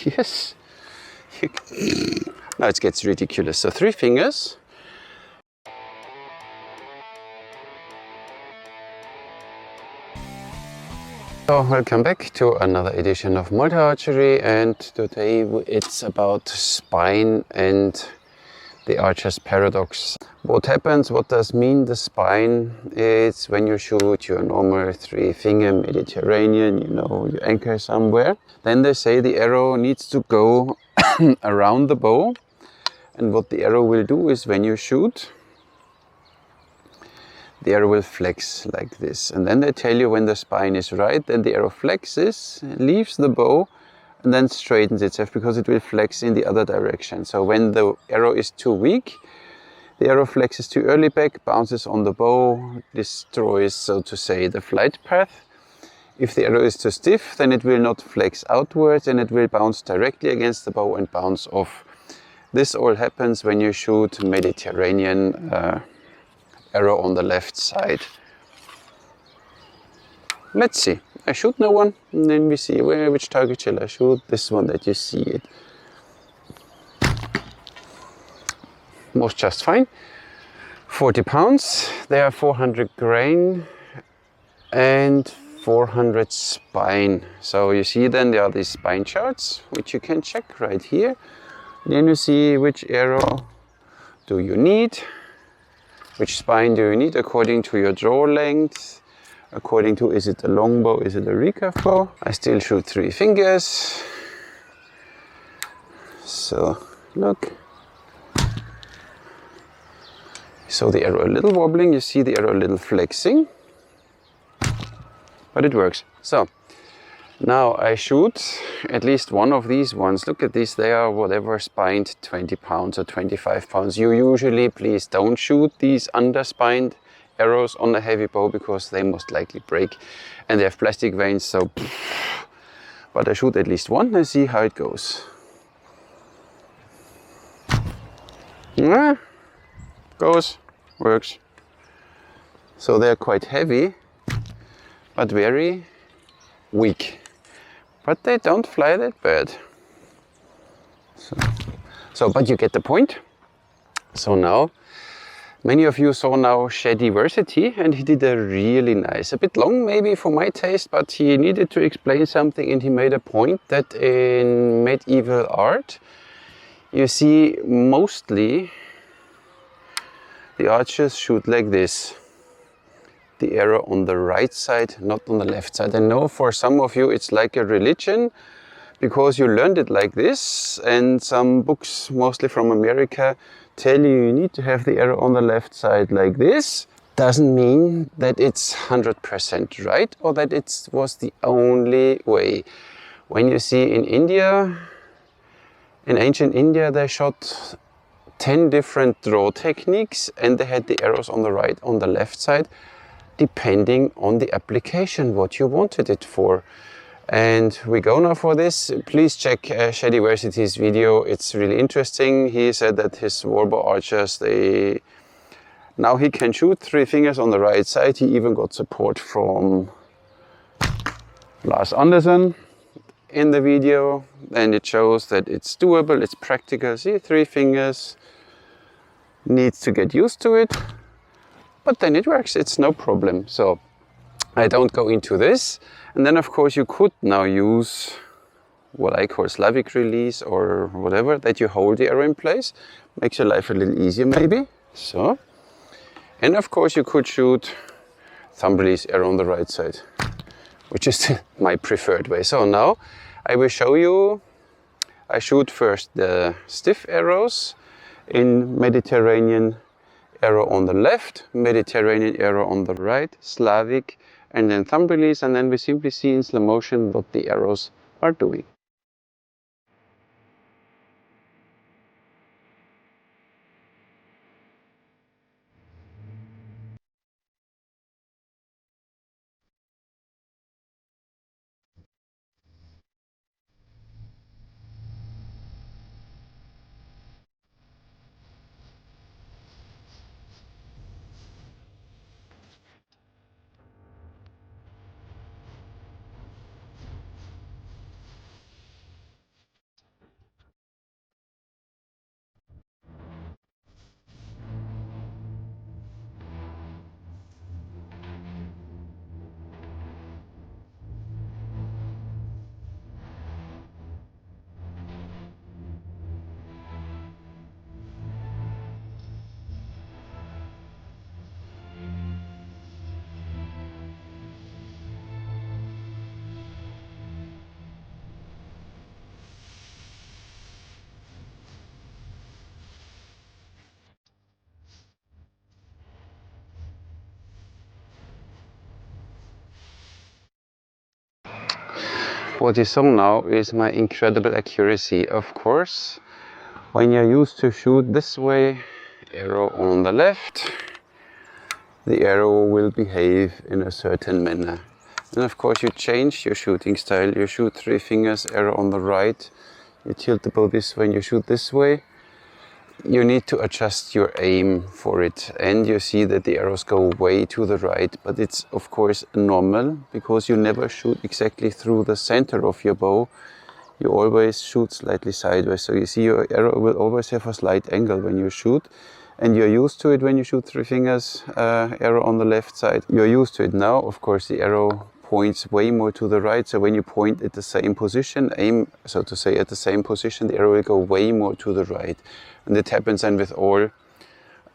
Yes. Now it gets ridiculous. So 3 fingers. So welcome back to another edition of Malta Archery, and today it's about spine and the archer's paradox. What happens, what does mean the spine? It's when you shoot your normal 3-finger Mediterranean, you know, you anchor somewhere. Then they say the arrow needs to go around the bow, and what the arrow will do is when you shoot, the arrow will flex like this. And then they tell you when the spine is right, then the arrow flexes, leaves the bow, and then straightens itself because it will flex in the other direction. So when the arrow is too weak, the arrow flexes too early back, bounces on the bow, destroys, so to say, the flight path. If the arrow is too stiff, then it will not flex outwards and it will bounce directly against the bow and bounce off. This all happens when you shoot Mediterranean arrow on the left side. Let's see. I shoot no one, and then we see which target shall I shoot. This one that you see it. Was just fine. 40 pounds. There are 400 grain and 400 spine. So you see then there are these spine charts, which you can check right here. Then you see which arrow do you need. Which spine do you need according to your draw length, according to is it a longbow, is it a recurve bow. I still shoot 3 fingers. So look. So the arrow a little wobbling, you see the arrow a little flexing, but it works. So now I shoot at least one of these ones. Look at these, they are whatever spined 20 pounds or 25 pounds. You usually, please don't shoot these underspined arrows on a heavy bow because they most likely break and they have plastic vanes, so but I shoot at least one and see how it goes. Yeah, goes, works. So they're quite heavy but very weak. But they don't fly that bad. So, but you get the point. So now, many of you saw now Shadiversity, and he did a really nice, a bit long maybe for my taste, but he needed to explain something, and he made a point that in medieval art, you see mostly the archers shoot like this. The arrow on the right side, not on the left side. I know for some of you it's like a religion because you learned it like this, and some books, mostly from America, tell you you need to have the arrow on the left side like this. Doesn't mean that it's 100% right or that it was the only way. When you see in India, in ancient India, they shot 10 different draw techniques and they had the arrows on the right, on the left side, depending on the application, what you wanted it for. And we go now for this. Please check Shadiversity's video, it's really interesting. He said that his warbow archers, now he can shoot 3 fingers on the right side. He even got support from Lars Andersen in the video, and it shows that it's doable, it's practical. See, 3 fingers, needs to get used to it. But then it works, it's no problem. So I don't go into this. And then of course you could now use what I call Slavic release or whatever, that you hold the arrow in place. Makes your life a little easier maybe. So, and of course you could shoot thumb release arrow on the right side, which is my preferred way. So now I will show you, I shoot first the stiff arrows in Mediterranean arrow on the left, Mediterranean arrow on the right, Slavic, and then thumb release, and then we simply see in slow motion what the arrows are doing. What you saw now is my incredible accuracy. Of course, when you're used to shoot this way, arrow on the left, the arrow will behave in a certain manner. And of course you change your shooting style. You shoot 3 fingers, arrow on the right, you tilt the bow this way and you shoot this way. You need to adjust your aim for it, and you see that the arrows go way to the right, but it's of course normal because you never shoot exactly through the center of your bow. You always shoot slightly sideways, so you see your arrow will always have a slight angle when you shoot, and you're used to it when you shoot 3 fingers, arrow on the left side. You're used to it now. Of course the arrow points way more to the right, so when you point at the same position, aim so to say at the same position, the arrow will go way more to the right. And it happens then with all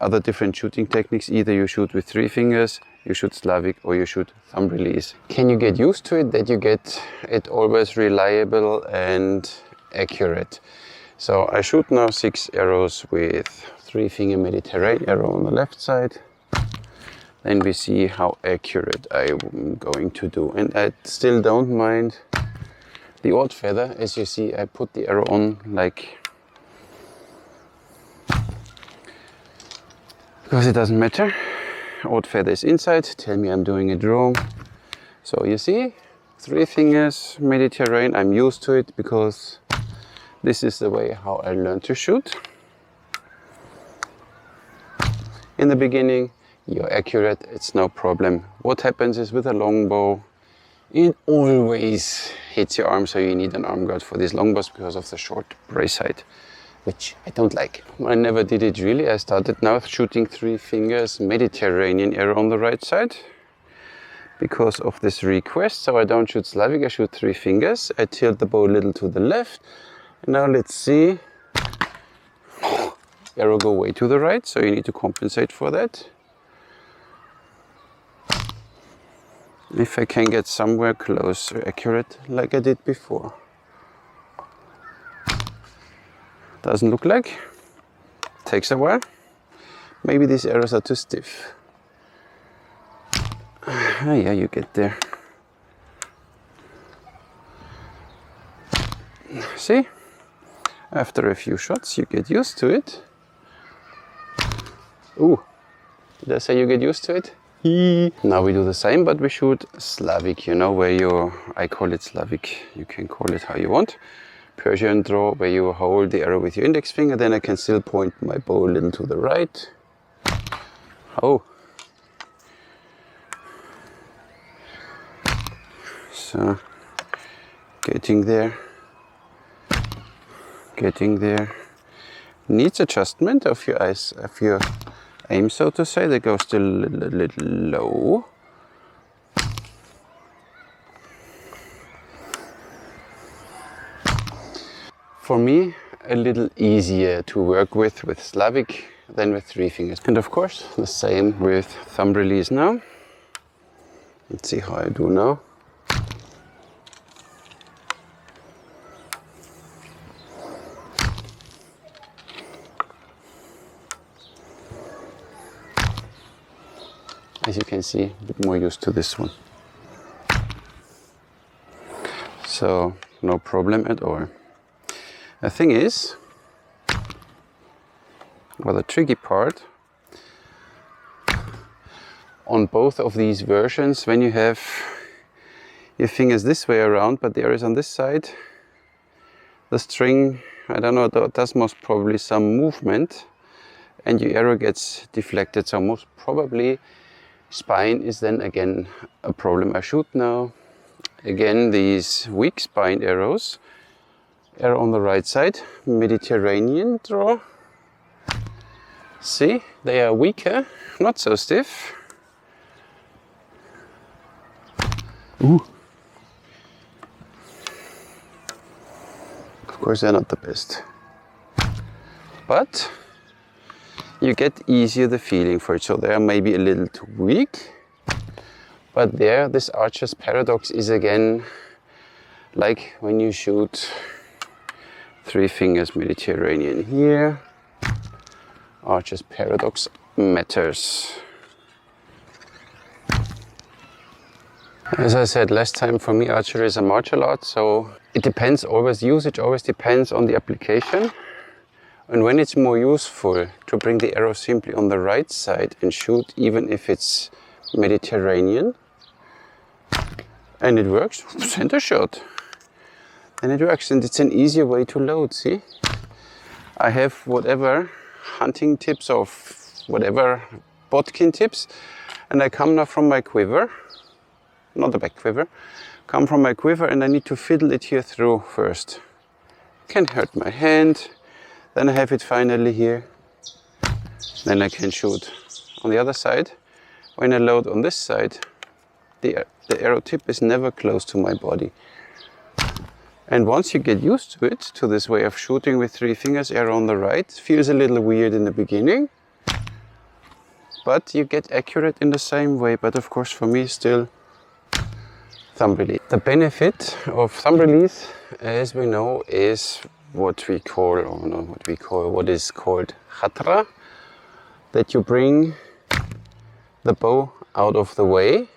other different shooting techniques. Either you shoot with 3 fingers, you shoot Slavic, or you shoot thumb release. Can you get used to it, that you get it always reliable and accurate? So I shoot now 6 arrows with 3 finger Mediterranean arrow on the left side. Then we see how accurate I'm going to do. And I still don't mind the odd feather. As you see, I put the arrow on like, because it doesn't matter. Odd feather is inside, tell me I'm doing it wrong. So you see, 3 fingers Mediterranean, I'm used to it because this is the way how I learned to shoot. In the beginning, you're accurate, it's no problem. What happens is with a longbow, it always hits your arm, so you need an arm guard for these longbows because of the short brace height, which I don't like. I never did it really. I started now shooting 3 fingers Mediterranean arrow on the right side because of this request. So I don't shoot Slavic, I shoot 3 fingers. I tilt the bow a little to the left. And now let's see. Arrow go way to the right, so you need to compensate for that. If I can get somewhere closer accurate like I did before. Doesn't look like. Takes a while. Maybe these arrows are too stiff. Yeah, you get there. See? After a few shots you get used to it. Ooh, did I say you get used to it? Now we do the same, but we shoot Slavic, you know, where I call it Slavic, you can call it how you want. Persian draw, where you hold the arrow with your index finger, then I can still point my bow a little to the right. Oh. So, getting there. Getting there. Needs adjustment of your eyes, of your aim, so to say. They go still a little low. For me, a little easier to work with Slavic than with 3 fingers. And of course, the same with thumb release now. Let's see how I do now. As you can see, a bit more used to this one. So, no problem at all. The thing is, well, the tricky part, on both of these versions, when you have your fingers this way around, but the arrow is on this side, the string, I don't know, does most probably some movement, and your arrow gets deflected, so most probably spine is then again a problem. I shoot now again these weak spine arrows. Arrow on the right side, Mediterranean draw. See, they are weaker, not so stiff. Ooh. Of course, they're not the best, but you get easier the feeling for it. So they are maybe a little too weak, but there, this archer's paradox is again like when you shoot 3 fingers Mediterranean here. Archer's paradox matters. As I said last time, for me archery is a martial art, so it depends always, usage always depends on the application. And when it's more useful to bring the arrow simply on the right side and shoot, even if it's Mediterranean, and it works, center shot, and it works, and it's an easier way to load, see? I have whatever hunting tips or whatever bodkin tips, and I come now from my quiver, not the back quiver, come from my quiver, and I need to fiddle it here through first. Can hurt my hand, then I have it finally here, then I can shoot. On the other side, when I load on this side, the arrow tip is never close to my body. And once you get used to it, to this way of shooting with 3 fingers, arrow on the right, feels a little weird in the beginning, but you get accurate in the same way. But of course for me still thumb release. The benefit of thumb release, as we know, is what is called Katra, that you bring the bow out of the way,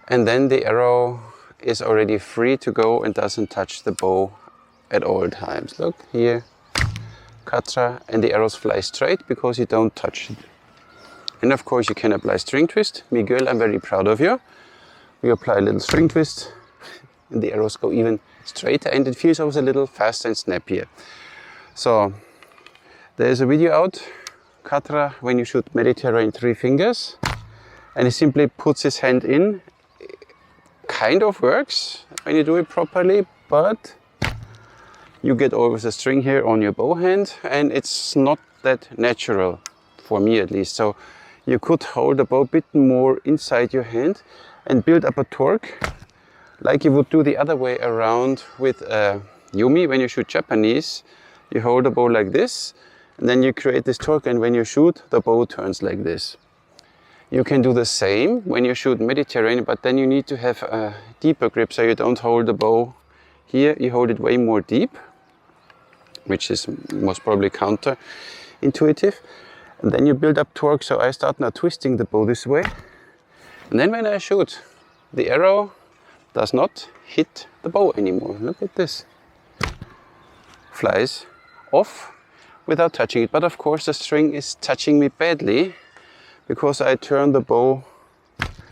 and then the arrow is already free to go and doesn't touch the bow at all times. Look here, Katra, and the arrows fly straight because you don't touch it. And of course you can apply string twist. Miguel, I'm very proud of you. We apply a little string twist and the arrows go even straighter, and it feels also a little faster and snappier. So there's a video out, Katra, when you shoot Mediterranean 3 fingers, and he simply puts his hand in. Kind of works when you do it properly, but you get always a string here on your bow hand, and it's not that natural, for me at least. So you could hold the bow a bit more inside your hand and build up a torque like you would do the other way around with a Yumi. When you shoot Japanese, you hold the bow like this, and then you create this torque, and when you shoot, the bow turns like this. You can do the same when you shoot Mediterranean, but then you need to have a deeper grip, so you don't hold the bow here, you hold it way more deep, which is most probably counterintuitive. And then you build up torque, so I start now twisting the bow this way. And then when I shoot, the arrow does not hit the bow anymore. Look at this. Flies off without touching it. But of course the string is touching me badly, because I turn the bow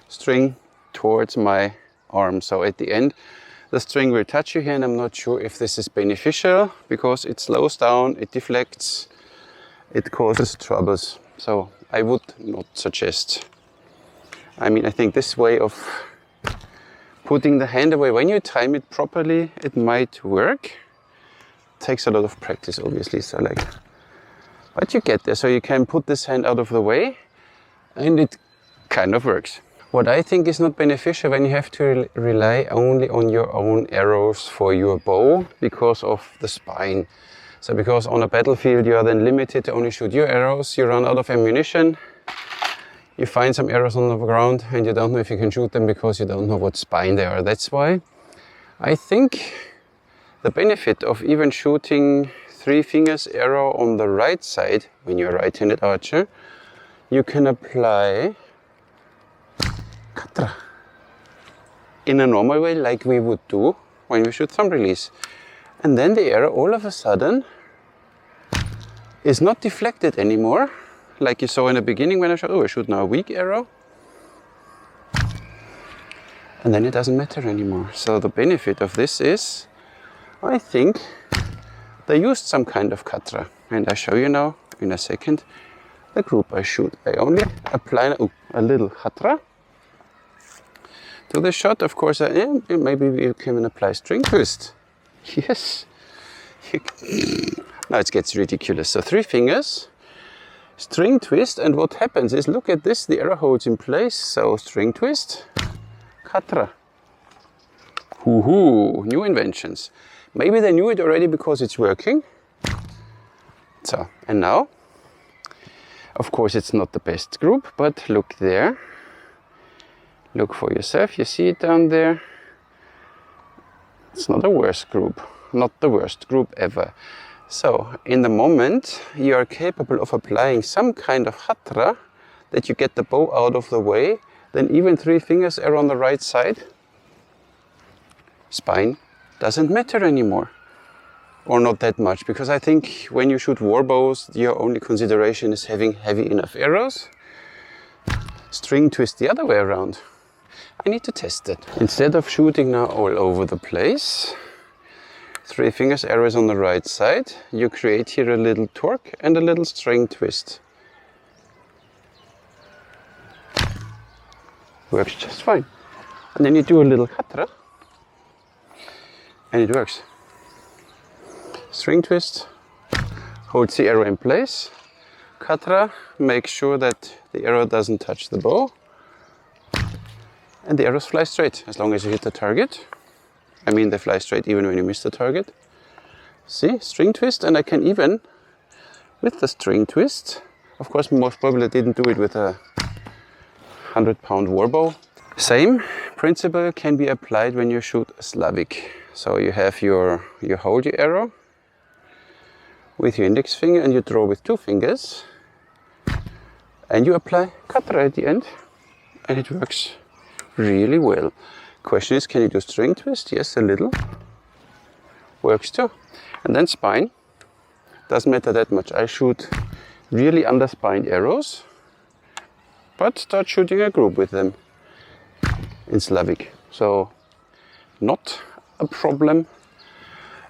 string towards my arm. So at the end, the string will touch you here, and I'm not sure if this is beneficial, because it slows down, it deflects, it causes troubles. So I would not suggest. I mean, I think this way of putting the hand away, when you time it properly, it might work. It takes a lot of practice, obviously. So but you get there. So you can put this hand out of the way, and it kind of works. What I think is not beneficial when you have to rely only on your own arrows for your bow because of the spine. So because on a battlefield you are then limited to only shoot your arrows, you run out of ammunition, you find some arrows on the ground and you don't know if you can shoot them because you don't know what spine they are. That's why I think the benefit of even shooting 3 fingers arrow on the right side when you're a right-handed archer, you can apply Katra in a normal way like we would do when we shoot thumb release. And then the arrow all of a sudden is not deflected anymore, like you saw in the beginning when I shot, I shoot now a weak arrow. And then it doesn't matter anymore. So the benefit of this is, I think, they used some kind of Katra. And I show you now in a second the group I shoot. I only apply a little Katra to the shot. Of course, maybe we can apply string twist. Yes. Now it gets ridiculous. So 3 fingers, string twist, and what happens is, look at this, the arrow holds in place. So string twist, Katra. Hoo-hoo, new inventions. Maybe they knew it already because it's working. So, and now, of course it's not the best group, but look there. Look for yourself, you see it down there. It's not the worst group, not the worst group ever. So, in the moment, you are capable of applying some kind of Katra, that you get the bow out of the way, then even 3 fingers arrow on the right side, spine doesn't matter anymore. Or not that much, because I think when you shoot war bows, your only consideration is having heavy enough arrows. String twist the other way around. I need to test it. Instead of shooting now all over the place, 3 fingers arrows on the right side, you create here a little torque and a little string twist. Works just fine. And then you do a little Katra, and it works. String twist, holds the arrow in place. Katra, make sure that the arrow doesn't touch the bow. And the arrows fly straight, as long as you hit the target. I mean, they fly straight even when you miss the target. See, string twist, and I can even, with the string twist, of course, most probably I didn't do it with a 100-pound war bow. Same principle can be applied when you shoot Slavic. So you have you hold your arrow with your index finger and you draw with 2 fingers. And you apply Katra at the end, and it works really well. Question is, can you do string twist? Yes, a little. Works too. And then spine. Doesn't matter that much. I shoot really under-spined arrows, but start shooting a group with them in Slavic. So, not a problem.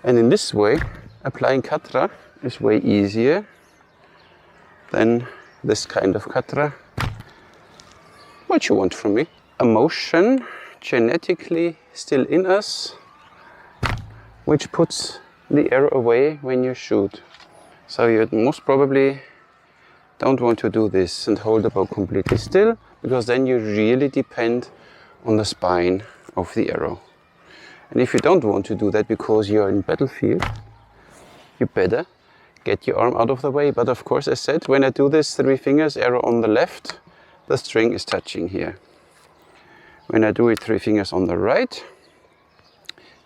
And in this way, applying Katra is way easier than this kind of Katra. What you want from me? A motion genetically still in us, which puts the arrow away when you shoot. So you most probably don't want to do this and hold the bow completely still, because then you really depend on the spine of the arrow. And if you don't want to do that because you're in battlefield, you better get your arm out of the way. But of course, as said, when I do this 3 fingers arrow on the left, the string is touching here. When I do it 3 fingers on the right,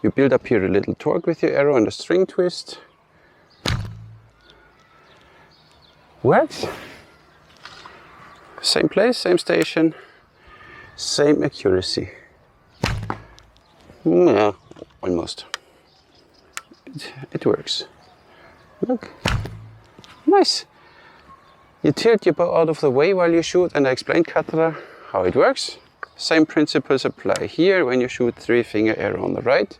you build up here a little torque with your arrow and a string twist. Works. Same place, same station, same accuracy. Yeah, almost. It works. Look. Nice. You tilt your bow out of the way while you shoot, and I explained Katra how it works. Same principles apply here when you shoot 3 finger arrow on the right.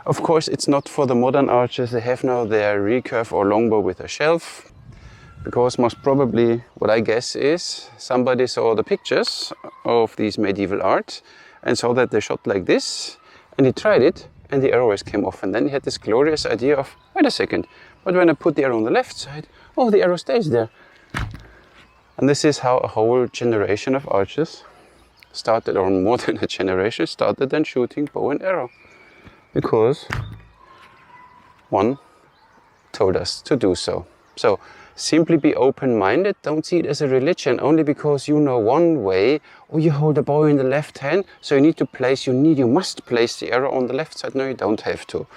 Of course, it's not for the modern archers. They have now their recurve or longbow with a shelf, because most probably what I guess is somebody saw the pictures of these medieval art and saw that they shot like this, and he tried it and the arrows came off, and then he had this glorious idea of, wait a second, but when I put the arrow on the left side, oh, the arrow stays there. And this is how a whole generation of archers started, or more than a generation, started then shooting bow and arrow. Because one told us to do so. So simply be open-minded. Don't see it as a religion only because you know one way, or you hold a bow in the left hand, so you must place the arrow on the left side. No, you don't have to.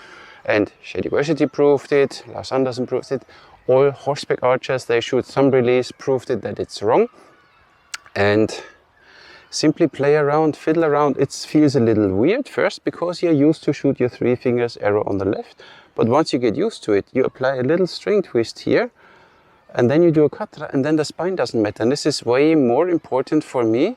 And Shadiversity proved it, Lars Andersen proved it. All horseback archers, they shoot thumb release, proved it that it's wrong. And simply play around, fiddle around. It feels a little weird first because you're used to shoot your 3 fingers arrow on the left. But once you get used to it, you apply a little string twist here, and then you do a Katra, and then the spine doesn't matter. And this is way more important for me,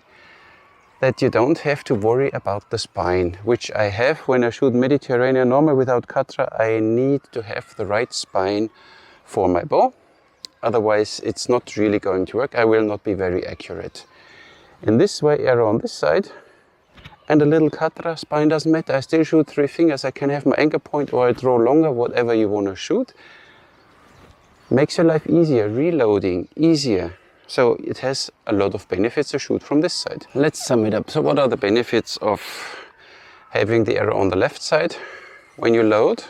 that you don't have to worry about the spine, which I have when I shoot Mediterranean normal without Katra. I need to have the right spine for my bow. Otherwise, it's not really going to work. I will not be very accurate. In this way, arrow on this side, and a little Katra, spine doesn't matter. I still shoot 3 fingers. I can have my anchor point, or I draw longer, whatever you want to shoot. Makes your life easier, reloading easier. So it has a lot of benefits to shoot from this side. Let's sum it up. So what are the benefits of having the arrow on the left side? When you load,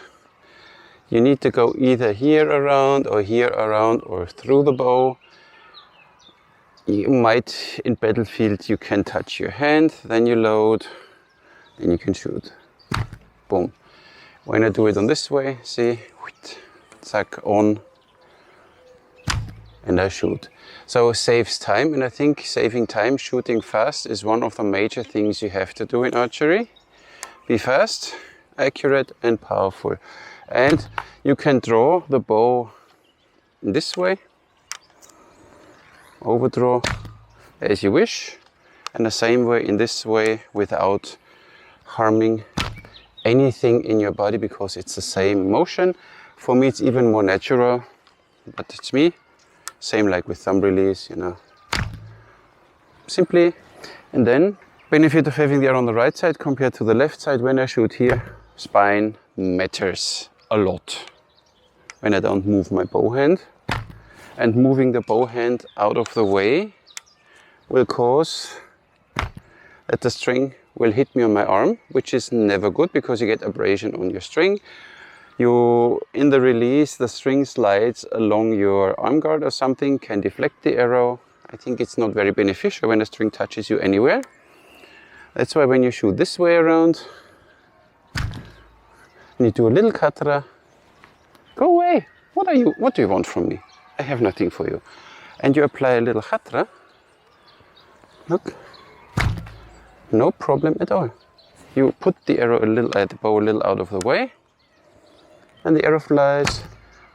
you need to go either here around or through the bow. You might, in battlefield, you can touch your hand, then you load, then you can shoot. Boom. When I do it on this way, see, zack, on, and I shoot. So it saves time, and I think saving time shooting fast is one of the major things you have to do in archery. Be fast, accurate and powerful. And you can draw the bow this way, overdraw as you wish, and the same way in this way without harming anything in your body, because it's the same motion. For me it's even more natural, but it's me. Same like with thumb release, you know. Simply, and then benefit of having the arrow on the right side compared to the left side. When I shoot here, spine matters a lot. When I don't move my bow hand, and moving the bow hand out of the way will cause that the string will hit me on my arm, which is never good because you get abrasion on your string. In the release, the string slides along your arm guard or something, can deflect the arrow. I think it's not very beneficial when the string touches you anywhere. That's why when you shoot this way around, and you do a little Katra, go away. What do you want from me? I have nothing for you. And you apply a little Katra, look, no problem at all. You put the arrow the bow a little out of the way, and the arrow flies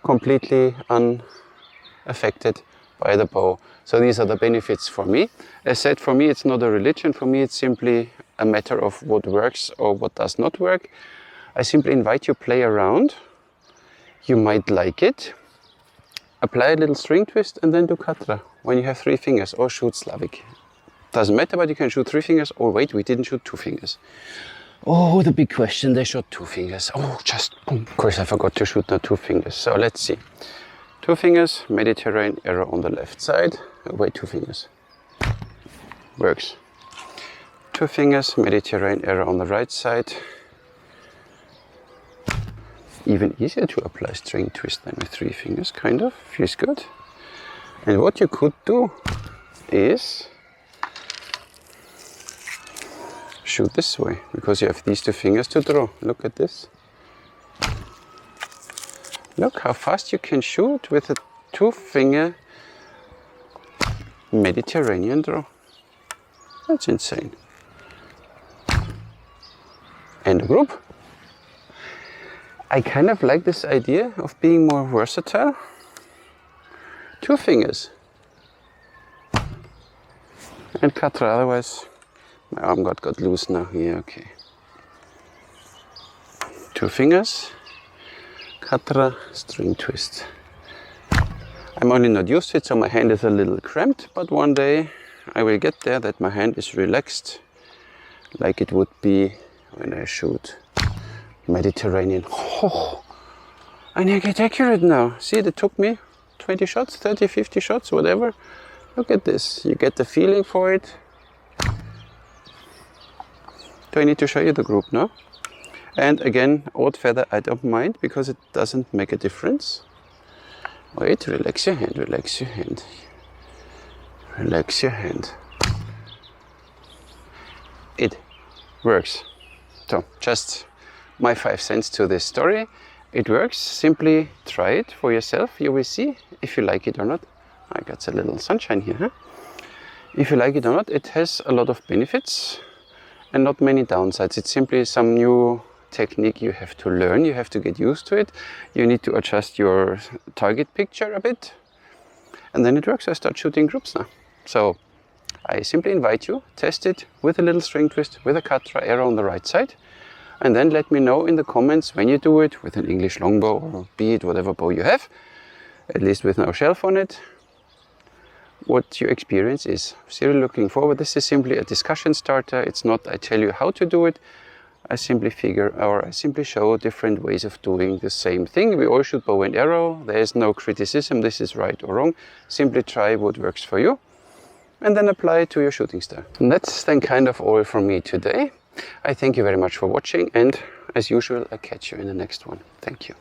completely unaffected by the bow. So these are the benefits for me. As said, for me it's not a religion. For me it's simply a matter of what works or what does not work. I simply invite you play around. You might like it. Apply a little string twist and then do Katra when you have 3 fingers, or shoot Slavic. Doesn't matter, but you can shoot 3 fingers. Oh wait, we didn't shoot 2 fingers. Oh, the big question, they shot 2 fingers. Oh, just boom. Of course I forgot to shoot now 2 fingers. So let's see. 2 fingers, Mediterranean arrow on the left side. Oh, wait, 2 fingers. Works. 2 fingers, Mediterranean arrow on the right side. Even easier to apply string twist than with 3 fingers, kind of. Feels good. And what you could do is shoot this way, because you have these 2 fingers to draw. Look at this. Look how fast you can shoot with a 2-finger Mediterranean draw. That's insane. And the group. I kind of like this idea of being more versatile. 2 fingers. And Katra, otherwise my arm got loose now. Yeah, okay. 2 fingers, Katra, string twist. I'm only not used to it, so my hand is a little cramped, but one day I will get there that my hand is relaxed, like it would be when I shoot Mediterranean. Oh, and I get accurate now. See, it took me 20 shots, 30, 50 shots, whatever. Look at this. You get the feeling for it. Do I need to show you the group now? And again, odd feather, I don't mind because it doesn't make a difference. Wait, relax your hand, relax your hand. Relax your hand. It works. So, just my 5 cents to this story. It works. Simply try it for yourself. You will see if you like it or not. I got a little sunshine here, huh? If you like it or not, it has a lot of benefits and not many downsides. It's simply some new technique you have to learn. You have to get used to it. You need to adjust your target picture a bit. And then it works. I start shooting groups now. So I simply invite you, test it with a little string twist, with a Katra arrow on the right side. And then let me know in the comments when you do it with an English longbow or be it whatever bow you have, at least with no shelf on it, what your experience is. Seriously looking forward. This is simply a discussion starter. It's not I tell you how to do it. I simply show different ways of doing the same thing. We all shoot bow and arrow. There is no criticism. This is right or wrong. Simply try what works for you and then apply it to your shooting style. And that's then kind of all from me today. I thank you very much for watching, and as usual, I'll catch you in the next one. Thank you.